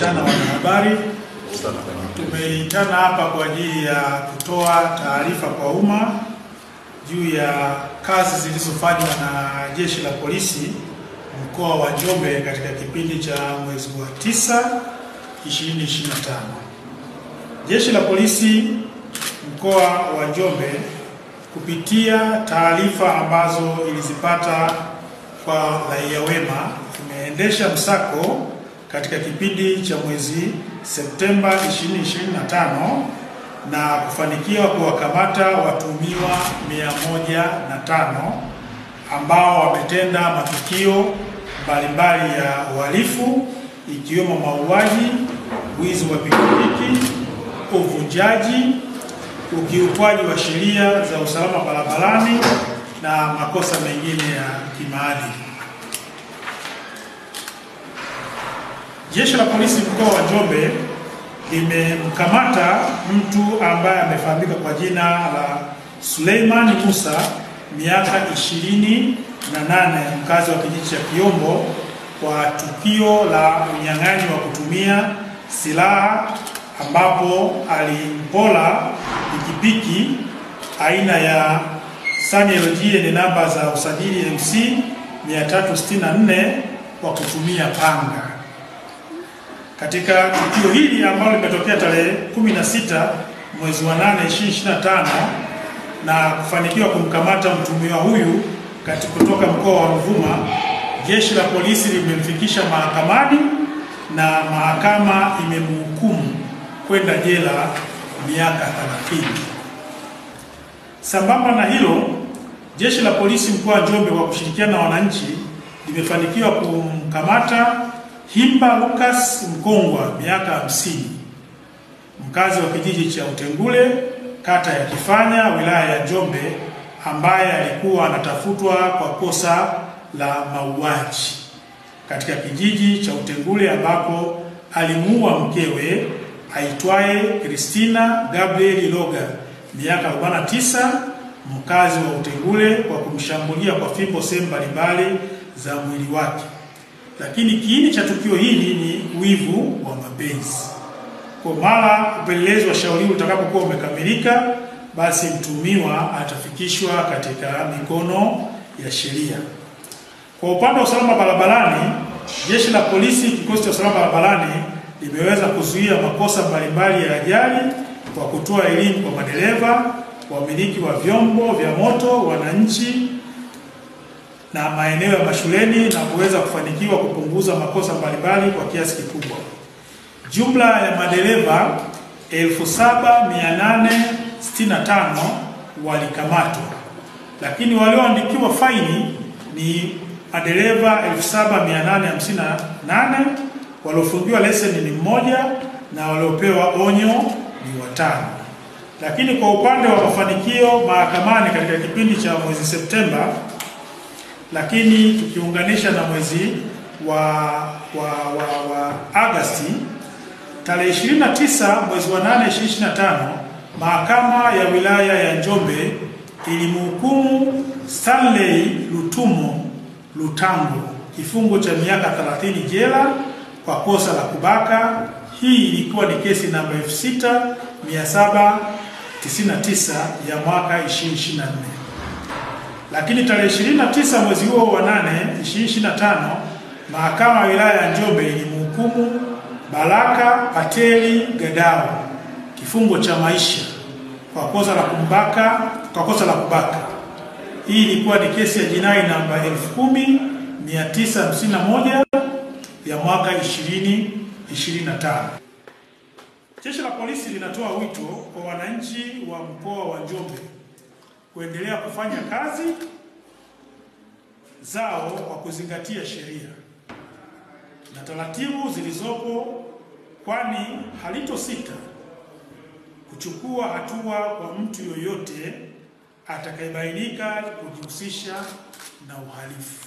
mchana wanahabari. Tumeitana hapa kwa ajili ya kutoa taarifa kwa umma juu ya kazi zilizofanywa na Jeshi la Polisi mkoa wa Njombe katika kipindi cha mwezi wa 9 2025. Jeshi la Polisi mkoa wa Njombe kupitia taarifa ambazo ilizipata kwa raia wema imeendesha msako katika kipindi cha mwezi Septemba 2025 na kufanikiwa kuwakamata watuhumiwa 105 ambao wametenda matukio mbalimbali ya uhalifu ikiwemo mauaji, wizi wa pikipiki, uvunjaji, ukiukwaji wa sheria za usalama barabarani na makosa mengine ya kimaadili. Jeshi la Polisi mkoa wa Njombe limemkamata mtu ambaye amefahamika kwa jina la Suleiman Musa, miaka 28, mkazi wa kijiji cha Kiombo, kwa tukio la unyang'anyi wa kutumia silaha ambapo alimpola pikipiki aina ya Sunny LG yenye namba za usajili MC 364 kwa kutumia panga. Katika tukio hili ambalo limetokea tarehe 16 mwezi wa 8 2025 na kufanikiwa kumkamata mtuhumiwa huyu kutoka mkoa wa Ruvuma, Jeshi la Polisi limemfikisha mahakamani na mahakama imemhukumu kwenda jela miaka 30. Sambamba na hilo, Jeshi la Polisi mkoa wa Njombe kwa kushirikiana na wananchi limefanikiwa kumkamata Himba Lucas Mkongwa, miaka 50, mkazi wa kijiji cha Utengule, kata ya Kifanya, wilaya ya Njombe, ambaye alikuwa anatafutwa kwa kosa la mauaji katika kijiji cha Utengule ambapo alimuua mkewe aitwaye Christina Gabriel Loga, miaka 49, mkazi wa Utengule, kwa kumshambulia kwa fimbo sehemu mbalimbali za mwili wake. Lakini kiini cha tukio hili ni wivu wa mapenzi. Kwa mara upelelezi wa shauri utakapokuwa umekamilika, basi mtuhumiwa atafikishwa katika mikono ya sheria. Kwa upande wa usalama barabarani, Jeshi la Polisi kikosi cha usalama barabarani limeweza kuzuia makosa mbalimbali ya ajali kwa kutoa elimu kwa madereva, wamiliki wa vyombo vya moto, wananchi na maeneo ya mashuleni na kuweza kufanikiwa kupunguza makosa mbalimbali kwa kiasi kikubwa. Jumla ya madereva 7865 walikamatwa, lakini walioandikiwa faini ni madereva 7858, waliofungiwa leseni ni 1 na waliopewa onyo ni 5. Lakini kwa upande wa mafanikio mahakamani katika kipindi cha mwezi Septemba, lakini tukiunganisha na mwezi wa Agosti, tarehe 29 mwezi wa 8 2025, mahakama ya wilaya ya Njombe ilimhukumu Stanley Lutumo Lutango kifungo cha miaka 30 jela kwa kosa la kubaka. Hii ilikuwa ni kesi namba 6799 ya mwaka 2024. Lakini tarehe 29 mwezi huo wa 8 2025, mahakama ya wilaya ya Njombe ilimhukumu Baraka Pateli Gadao kifungo cha maisha kwa kosa la kubaka. Hii ilikuwa ni kesi ya jinai namba 10951 ya mwaka 2025. Jeshi la Polisi linatoa wito kwa wananchi wa mkoa wa Njombe kuendelea kufanya kazi zao kwa kuzingatia sheria na taratibu zilizopo, kwani halitosita kuchukua hatua kwa mtu yoyote atakayebainika kujihusisha na uhalifu.